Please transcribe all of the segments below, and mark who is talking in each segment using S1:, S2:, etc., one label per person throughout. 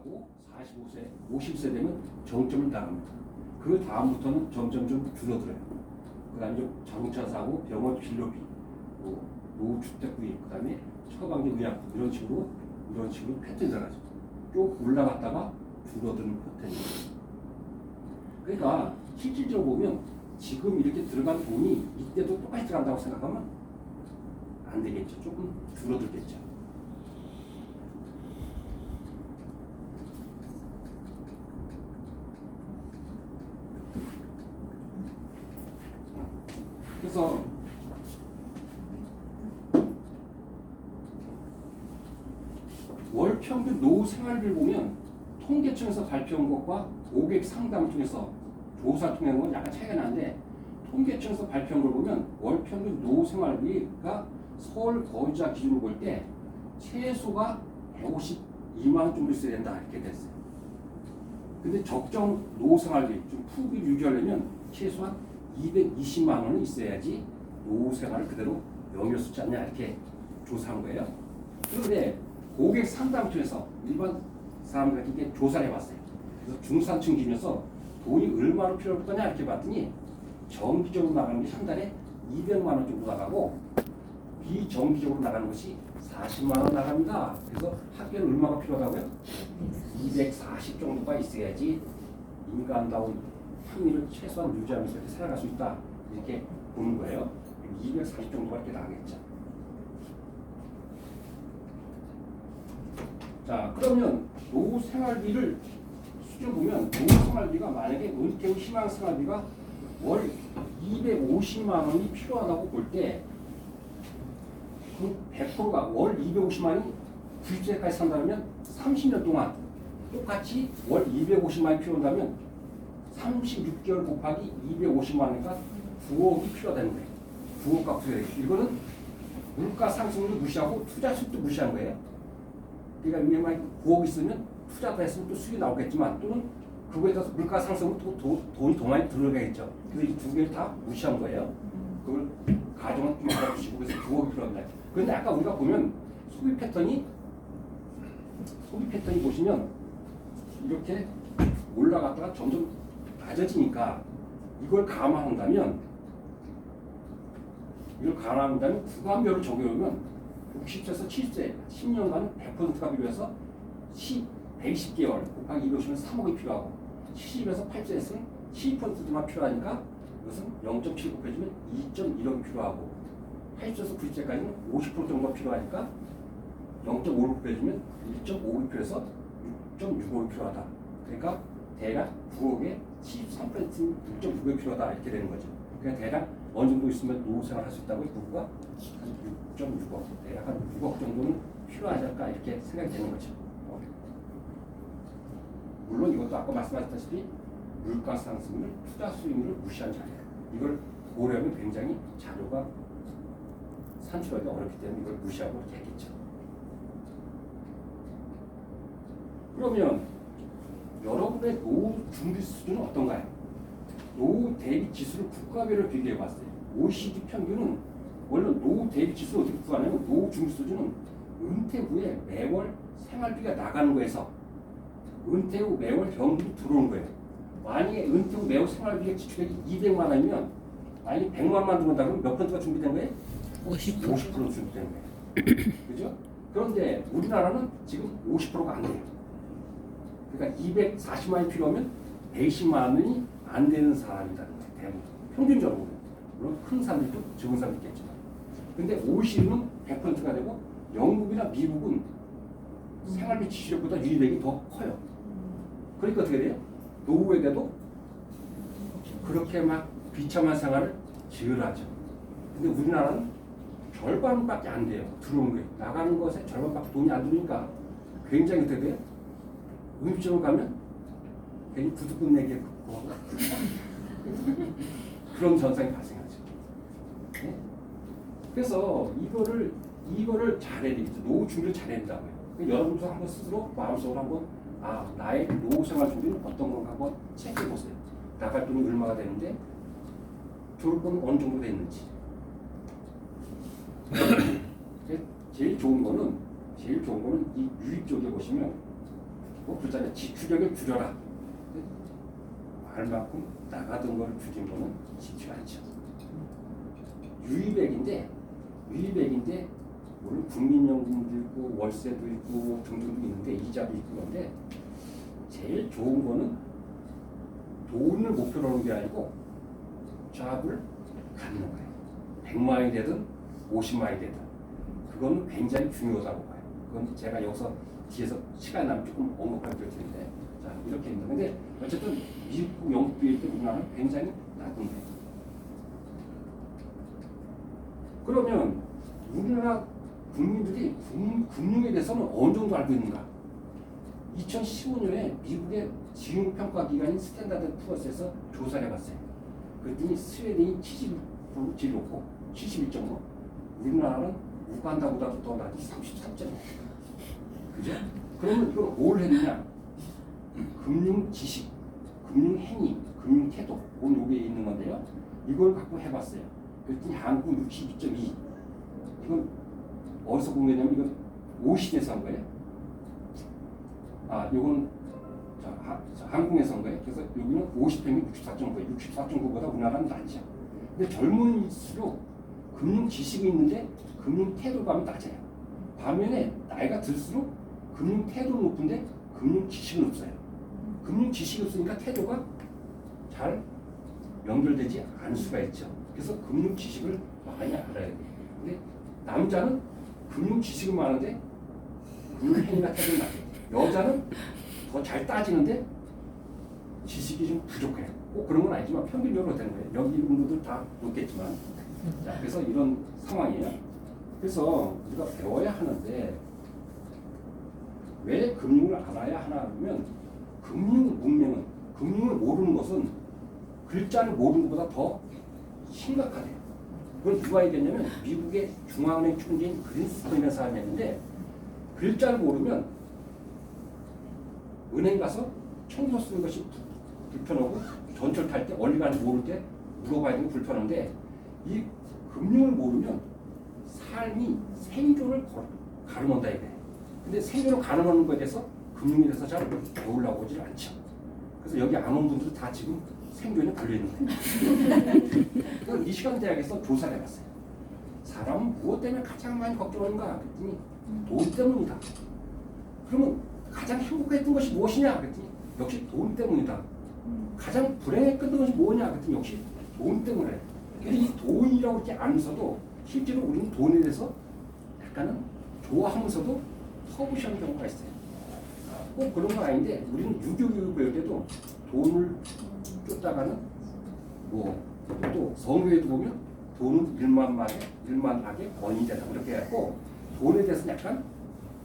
S1: 하고 45세, 50세 되면 정점을 나갑니다. 그 다음부터는 점점 좀 줄어들어요. 그다음에 좀 자동차 사고, 병원 진료비, 뭐 노후주택구입, 그다음에 처방전 의약 이런 식으로 패턴이 나가죠. 쭉 올라갔다가 줄어드는 패턴이에요. 그러니까 실질적으로 보면 지금 이렇게 들어간 돈이 이때도 똑같이 들어간다고 생각하면 안 되겠죠. 조금 줄어들겠죠. 그래서 월 평균 노후 생활비를 보면 통계청에서 발표한 것과 고객 상담을 통해서 조사를 통한 건 약간 차이가 나는데, 통계청에서 발표한 걸 보면 월 평균 노후 생활비가 서울 거주자 기준으로 볼 때 최소가 152만 원 정도 있어야 된다 이렇게 됐어요. 근데 적정 노후 생활비 좀 푹이 유지하려면 최소한 220만 원은 있어야지 노후 생활을 그대로 영위할 수 있지 않냐 이렇게 조사한 거예요. 그런데 고객 상담을 통해서 일반 사람들에게 조사를 해봤어요. 그래서 중산층 기준에서 돈이 얼마나 필요할 거냐 이렇게 봤더니 정기적으로 나가는 게 한 달에 200만 원 정도 나가고 비정기적으로 나가는 것이 40만 원 나갑니다. 그래서 학교는 얼마가 필요하다고요? 240 정도가 있어야지 인간다운 확률을 최소한 유지하면서 이렇게 살아갈 수 있다 이렇게 보는 거예요. 240 정도가 이렇게 나가겠죠. 자, 그러면 노후 생활비를 수준 보면 노후 생활비가 만약에 은퇴 후 희망 생활비가 월 250만 원이 필요하다고 볼 때 그 100%가 월 250만 원이 90세까지 산다면 30년 동안 똑같이 월 250만 원이 필요한다면 36개월 곱하기 250만 원이니까 9억이 필요하다는 거예요. 9억 값을 해야 돼요. 이거는 물가 상승도 무시하고 투자 수익도 무시한 거예요. 그러니까 만약 9억 있으면 투자도 했으면 또 수익이 나오겠지만, 또는 그거에 따라서 물가 상승은 또 돈이 더 많이 들어가겠죠. 그래서 이 두 개를 다 무시한 거예요. 그걸 가정은 좀 알아주시고, 그래서 9억이 필요합니다. 그런데 아까 우리가 보면 소비 패턴이 보시면 이렇게 올라갔다가 점점 낮아지니까 이걸 감안한다면 구간별로 적용하면 60세에서 70세 10년간 100%가 필요해서 120개월 곱하기 250은 3억이 필요하고, 70에서 80세에서는 12%만 필요하니까 이것은 0.7 곱해주면 2.1억이 필요하고, 80세에서 90세까지는 50% 정도가 필요하니까 0.5를 곱해주면 1.5억이 필요해서 6.6억이 필요하다. 그러니까 대략 9억에 73%는 6.6억이 필요하다 이렇게 되는 거죠. 그러니까 대략 어느 정도 있으면 노후 생활 할 수 있다고 부부가 한 6.6억, 대략 한 6억 정도는 필요하지 않을까 이렇게 생각이 되는 거죠. 물론 이것도 아까 말씀하셨다시피 물가 상승을 투자 수익률을 무시한 자리예요. 이걸 고려하면 굉장히 자료가 산출하기가 어렵기 때문에 이걸 무시하고 이렇게 했겠죠. 그러면 여러분의 노후 준비 수준은 어떤가요? 노후 대비 지수를 국가별로 비교해 봤어요. OECD 평균은 원래 노후 대비 지수를 어떻게 구하냐면, 노후 준비 수준은 은퇴 후에 매월 생활비가 나가는 거에서 은퇴 후 매월 현금이 들어오는 거예요. 만약에 은퇴 후 매월 생활비가 지출액이 200만 원이면 만약에 100만 원만 들어온다면 몇 %가 준비된 거예요? 50% 준비된 거예요. 그죠? 그런데 우리나라는 지금 50%가 안 돼요. 그러니까 240만 원이 필요하면 120만 원이 안 되는 사람이라는 거예요. 대부분. 평균적으로. 물론 큰 사람들도 적은 사람도 있겠지만. 근데 OECD는 100%가 되고, 영국이나 미국은 생활비 지출액보다 유입액이 더 커요. 그러니까 어떻게 돼요? 노후에 대도 그렇게 막 비참한 생활을 지으라죠. 근데 우리나라는 절반밖에 안 돼요. 들어오는 거예요. 나가는 것에 절반밖에 돈이 안 들어오니까 굉장히 어떻게 돼요? 음식점을 가면 괜히 부득분 내게 긋고 그런 현상이 발생하죠. 네? 그래서 이거를 잘해야 되겠죠. 노후 준비를 잘해야 된다고요. 그러니까 여러분도 한번 스스로 마음속으로 한번 나의 노후 생활 준비는 어떤 건가 한번 체크해 보세요. 나갈 돈이 얼마가 되는데 들어올 돈은 어느 정도 되는지. 제일 좋은 거는 이 유입 쪽에 보시면 뭐 그렇잖아요. 지출액을 줄여라. 말만큼 나가던 걸 줄인 거는 쉽지가 않죠. 유의백인데 물론 국민연금도 있고 월세도 있고 등등도 있는데 이자도 있고 그런데 제일 좋은 거는 돈을 목표로 하는 게 아니고 잡을 갖는 거예요. 100만 원이 되든 50만 원이 되든 그건 굉장히 중요하다고 봐요. 그건 제가 여기서 뒤에서 시간 나면 조금 언급할 텐데 자 이렇게 있는 근데 어쨌든 미국 영국 비할 때 우리나라는 굉장히 낮은 거예요. 그러면 우리나라 국민들이 금융에 대해서는 어느 정도 알고 있는가? 2015년에 미국의 지능평가기관인 스탠다드 푸어스에서 조사를 해봤어요. 그랬더니 스웨덴이 70% 제일 높고 71.5, 우리나라는 우간다보다도 더 낮이 33.5. 그죠? 그러면 이걸 뭘 했느냐? 금융 지식, 금융 행위, 금융 태도, 온 요게 있는 건데요. 이걸 갖고 해봤어요. 그랬더니 한국 62.2. 이건 어디서 공개했냐면 이건 OECD에서 한 거예요. 이건 한국에서 한 거예요. 그래서 여기는 50평이 64.9예요. 64.9보다 우리나라는 낮죠. 근데 젊은이일수록 금융 지식이 있는데 금융 태도감이 낮아요. 반면에 나이가 들수록 금융 태도는 높은데 금융 지식은 없어요. 금융 지식이 없으니까 태도가 잘 연결되지 않을 수가 있죠. 그래서 금융 지식을 많이 알아야 돼요. 근데 남자는 금융 지식은 많은데 금융 행위나 태도는 낮아요. 여자는 더 잘 따지는데 지식이 좀 부족해요. 꼭 그런 건 아니지만 평균적으로 되는 거예요. 여기 분들도 다 높겠지만. 자, 그래서 이런 상황이에요. 그래서 우리가 배워야 하는데 왜 금융을 알아야 하나 하면 금융 문명은 금융을 모르는 것은 글자를 모르는 것보다 더 심각하대요. 그걸 누가 얘기했냐면 미국의 중앙은행 총재인 그린스펀이라는 사람이 했는데 글자를 모르면 은행 가서 청소 쓰는 것이 불편하고 전철 탈 때 어디 가는지 모를 때 물어봐야 되는 게 불편한데 이 금융을 모르면 삶이 생존을 가름한다 이거예요. 근데 생존을 가름하는 것에 대해서 금융에 대해서 잘 배우려고 하지 않죠. 그래서 여기 안 온 분들은 다 지금 생존에 걸려있는 거예요. 미시간 대학에서 조사를 해봤어요. 사람은 무엇 때문에 가장 많이 걱정하는가? 그랬더니 돈 때문이다. 그러면 가장 행복했던 것이 무엇이냐? 그랬더니 역시 돈 때문이다. 가장 불행했던 것이 뭐냐? 그랬더니 역시 돈 때문에. 근데 이 돈이라고 이렇게 알면서도 실제로 우리는 돈에 대해서 약간은 좋아하면서도 터부시하는 경우가 있어요. 꼭 그런 건 아닌데 우리는 유교교육 배울 때도 돈을 쫓다가는 또 성교에도 보면 돈은 일만하게 번이 되다 이렇게 해갖고 돈에 대해서는 약간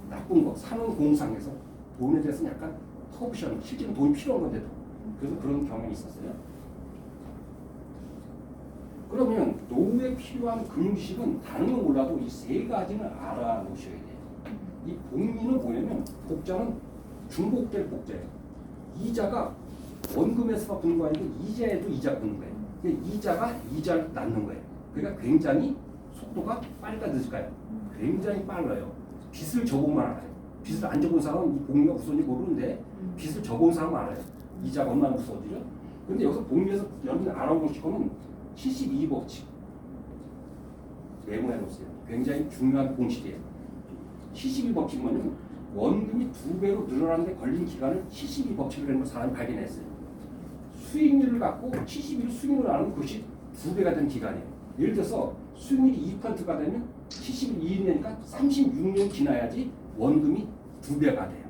S1: 나쁜 거 사는 공상에서 돈에 대해서는 약간 터부시하는 실제로 돈이 필요한 건데도 그래서 그런 경향이 있었어요. 그러면 노후에 필요한 금융지식은 다른 건 몰라도 이 세 가지는 알아놓으셔야 돼요. 이 복리는 뭐냐면 복자는 중복될 복자예요. 이자가 원금에서만 붙는 거 아니고 이자에도 이자 붙는 거예요. 이자가 이자를 낳는 거예요. 그러니까 굉장히 속도가 빨리가 늦을까요? 굉장히 빨라요. 빚을 져보면 알아요. 빚을 안 져본 사람은 이 복리가 무서운지 모르는데 빚을 져본 사람은 알아요. 이자가 얼마나 무서운지를. 그런데 여기서 복리에서 여러분이 알아보실 거는 72법칙 메모해 놓으세요. 굉장히 중요한 공식이에요. 72법칙은 원금이 2배로 늘어나는데 걸린 기간을 72법칙이라는 사람이 발견했어요. 수익률을 갖고 71을 수익률을 아는 것이 2배가 된 기간이에요. 예를 들어서 수익률이 2%가 되면 71이 되니까 36년 지나야지 원금이 2배가 돼요.